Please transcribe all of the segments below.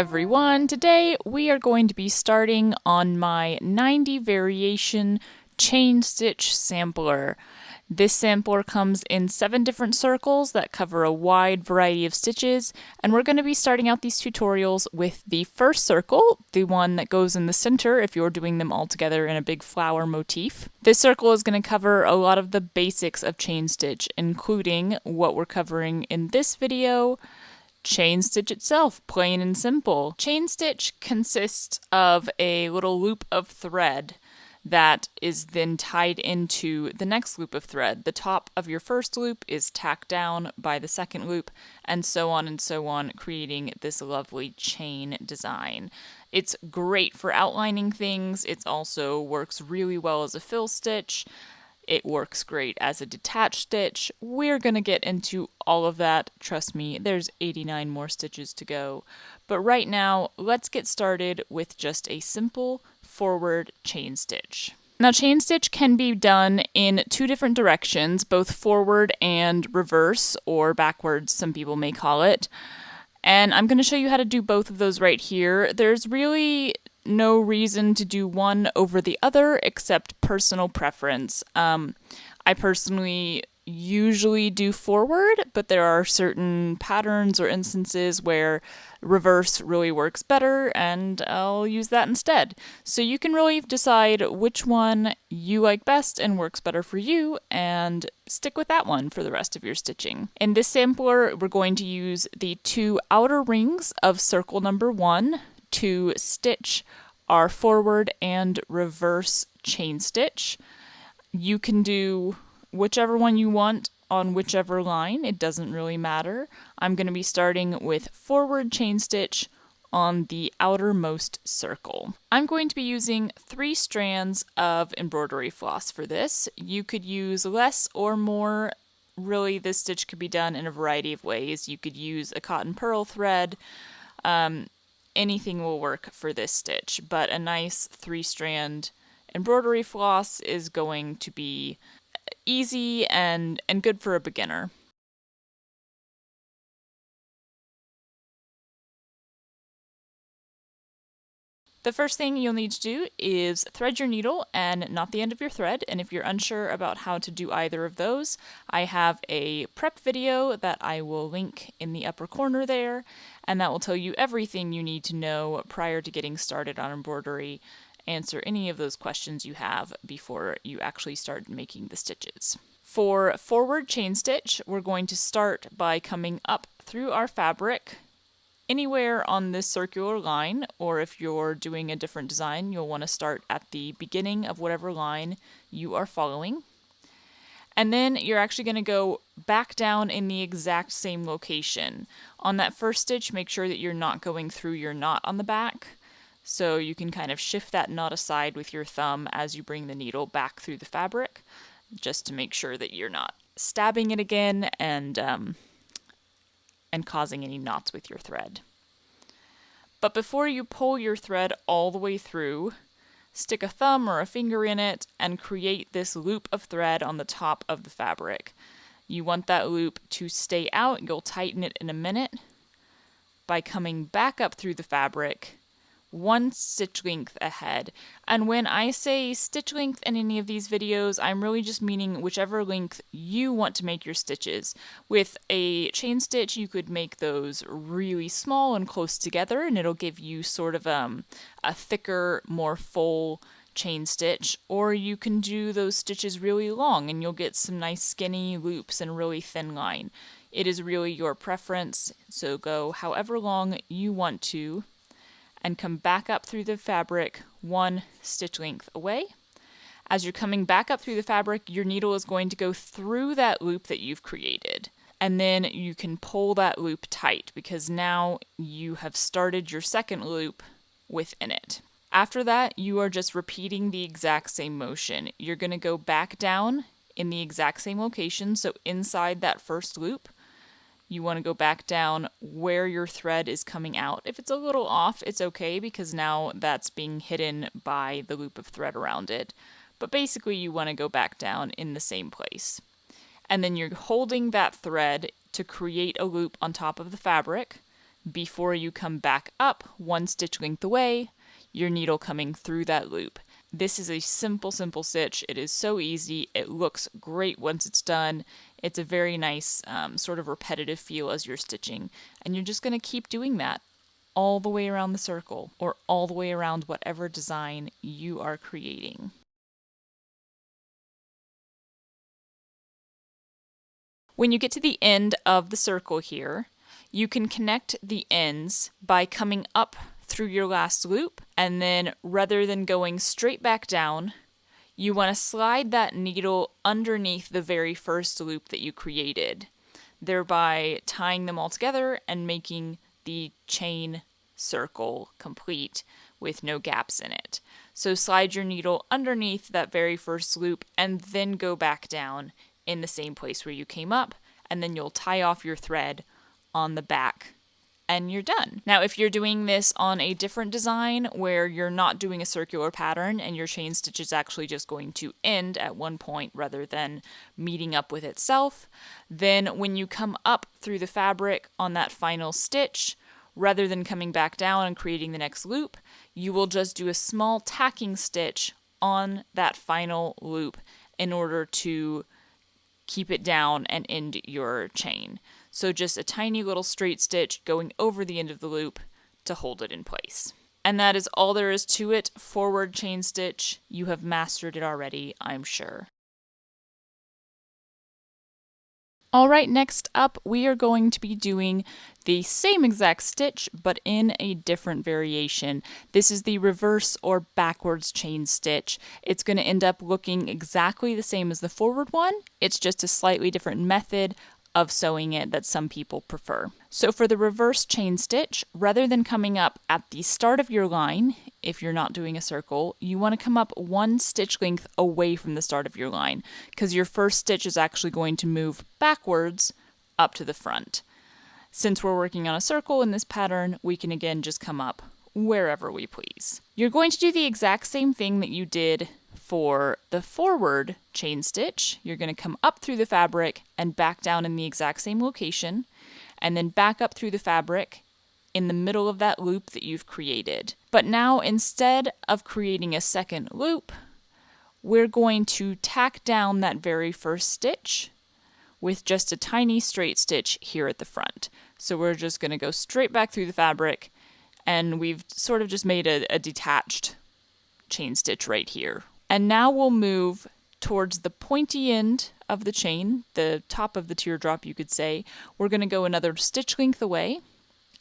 everyone! Today we are going to be starting on my 90 variation chain stitch sampler. This sampler comes in 7 different circles that cover a wide variety of stitches, and we're going to be starting out these tutorials with the first circle, the one that goes in the center if you're doing them all together in a big flower motif. This circle is going to cover a lot of the basics of chain stitch, including what we're covering in this video, chain stitch itself, plain and simple. Chain stitch consists of a little loop of thread that is then tied into the next loop of thread. The top of your first loop is tacked down by the second loop, and so on, creating this lovely chain design. It's great for outlining things. It also works really well as a fill stitch. It works great as a detached stitch. We're going to get into all of that. Trust me, there's 89 more stitches to go. But right now, let's get started with just a simple forward chain stitch. Now, chain stitch can be done in 2 different directions, both forward and reverse, or backwards, some people may call it. And I'm going to show you how to do both of those right here. There's really no reason to do one over the other except personal preference. I personally usually do forward, but there are certain patterns or instances where reverse really works better, and I'll use that instead. So you can really decide which one you like best and works better for you, and stick with that one for the rest of your stitching. In this sampler, we're going to use the 2 outer rings of circle number 1 to stitch our forward and reverse chain stitch. You can do whichever one you want on whichever line, it doesn't really matter. I'm going to be starting with forward chain stitch on the outermost circle. I'm going to be using 3 strands of embroidery floss for this. You could use less or more. Really, this stitch could be done in a variety of ways. You could use a cotton pearl thread. Anything will work for this stitch, but a nice 3-strand embroidery floss is going to be easy and good for a beginner. The first thing you'll need to do is thread your needle and not the end of your thread, and if you're unsure about how to do either of those, I have a prep video that I will link in the upper corner there, and that will tell you everything you need to know prior to getting started on embroidery. Answer any of those questions you have before you actually start making the stitches. For forward chain stitch, we're going to start by coming up through our fabric anywhere on this circular line, or if you're doing a different design, you'll want to start at the beginning of whatever line you are following. And then you're actually going to go back down in the exact same location. On that first stitch, make sure that you're not going through your knot on the back. So you can kind of shift that knot aside with your thumb as you bring the needle back through the fabric, just to make sure that you're not stabbing it again and causing any knots with your thread. But before you pull your thread all the way through, stick a thumb or a finger in it and create this loop of thread on the top of the fabric. You want that loop to stay out. You'll tighten it in a minute by coming back up through the fabric 1 stitch length ahead. And when I say stitch length in any of these videos, I'm really just meaning whichever length you want to make your stitches. With a chain stitch, you could make those really small and close together, and it'll give you sort of a thicker, more full chain stitch, or you can do those stitches really long and you'll get some nice skinny loops and really thin line. It is really your preference, so go however long you want to, and come back up through the fabric 1 stitch length away. As you're coming back up through the fabric, your needle is going to go through that loop that you've created. And then you can pull that loop tight because now you have started your second loop within it. After that, you are just repeating the exact same motion. You're going to go back down in the exact same location, so inside that first loop, you want to go back down where your thread is coming out. If it's a little off, it's okay because now that's being hidden by the loop of thread around it. But basically you want to go back down in the same place. And then you're holding that thread to create a loop on top of the fabric. before you come back up 1 stitch length away, your needle coming through that loop. This is a simple stitch. It is so easy. It looks great once it's done. It's a very nice sort of repetitive feel as you're stitching. And you're just going to keep doing that all the way around the circle or all the way around whatever design you are creating. When you get to the end of the circle here, you can connect the ends by coming up through your last loop, and then rather than going straight back down, you want to slide that needle underneath the very first loop that you created, thereby tying them all together and making the chain circle complete with no gaps in it. So slide your needle underneath that very first loop and then go back down in the same place where you came up, and then you'll tie off your thread on the back and you're done. Now, if you're doing this on a different design where you're not doing a circular pattern and your chain stitch is actually just going to end at one point rather than meeting up with itself, then when you come up through the fabric on that final stitch, rather than coming back down and creating the next loop, you will just do a small tacking stitch on that final loop in order to keep it down and end your chain. So just a tiny little straight stitch going over the end of the loop to hold it in place. And that is all there is to it. Forward chain stitch. You have mastered it already, I'm sure. Alright, next up we are going to be doing the same exact stitch but in a different variation. This is the reverse or backwards chain stitch. It's going to end up looking exactly the same as the forward one. It's just a slightly different method of sewing it that some people prefer. So for the reverse chain stitch, rather than coming up at the start of your line, if you're not doing a circle, you want to come up 1 stitch length away from the start of your line, because your first stitch is actually going to move backwards up to the front. Since we're working on a circle in this pattern, we can again just come up wherever we please. You're going to do the exact same thing that you did for the forward chain stitch. You're going to come up through the fabric and back down in the exact same location, and then back up through the fabric in the middle of that loop that you've created. But now, instead of creating a second loop, we're going to tack down that very first stitch with just a tiny straight stitch here at the front. So we're just going to go straight back through the fabric, and we've sort of just made a detached chain stitch right here. And now we'll move towards the pointy end of the chain, the top of the teardrop you could say. We're going to go another stitch length away,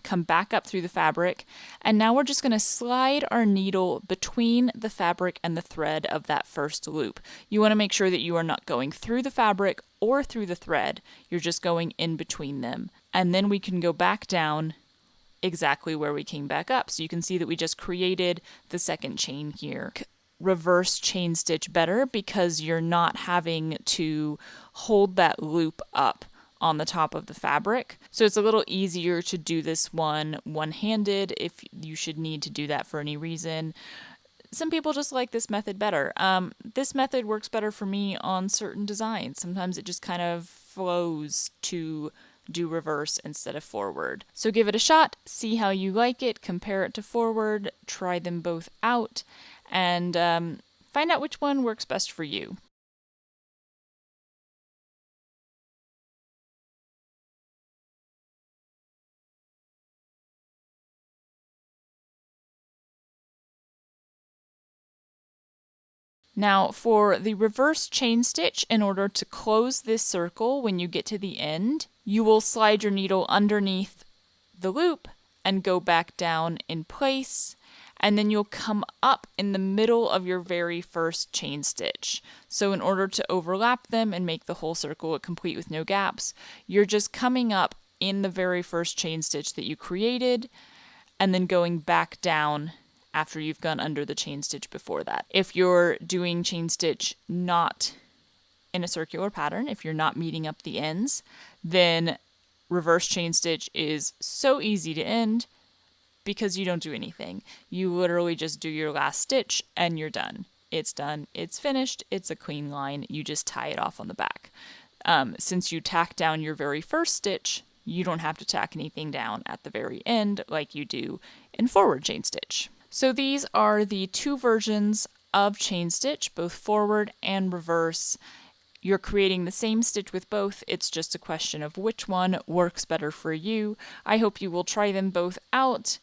come back up through the fabric, and now we're just going to slide our needle between the fabric and the thread of that first loop. You want to make sure that you are not going through the fabric or through the thread. You're just going in between them. And then we can go back down exactly where we came back up. So you can see that we just created the second chain here. Reverse chain stitch better because you're not having to hold that loop up on the top of the fabric. So it's a little easier to do this one-handed if you should need to do that for any reason. Some people just like this method better. This method works better for me on certain designs. Sometimes it just kind of flows to do reverse instead of forward. So give it a shot, see how you like it, compare it to forward, try them both out, and find out which one works best for you. Now for the reverse chain stitch, in order to close this circle when you get to the end, you will slide your needle underneath the loop and go back down in place, and then you'll come up in the middle of your very first chain stitch. So in order to overlap them and make the whole circle complete with no gaps, you're just coming up in the very first chain stitch that you created and then going back down after you've gone under the chain stitch before that. If you're doing chain stitch not in a circular pattern, if you're not meeting up the ends, then reverse chain stitch is so easy to end because you don't do anything. You literally just do your last stitch and you're done. It's done, it's finished, it's a clean line, you just tie it off on the back. Since you tack down your very first stitch You don't have to tack anything down at the very end like you do in forward chain stitch. So these are the two versions of chain stitch, both forward and reverse. You're creating the same stitch with both, it's just a question of which one works better for you. I hope you will try them both out,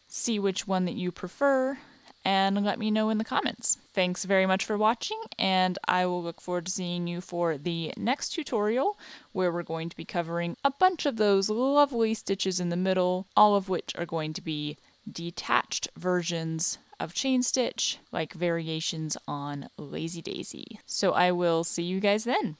see which one that you prefer, and let me know in the comments. Thanks very much for watching, and I will look forward to seeing you for the next tutorial, where we're going to be covering a bunch of those lovely stitches in the middle, all of which are going to be detached versions of chain stitch, like variations on Lazy Daisy. So I will see you guys then.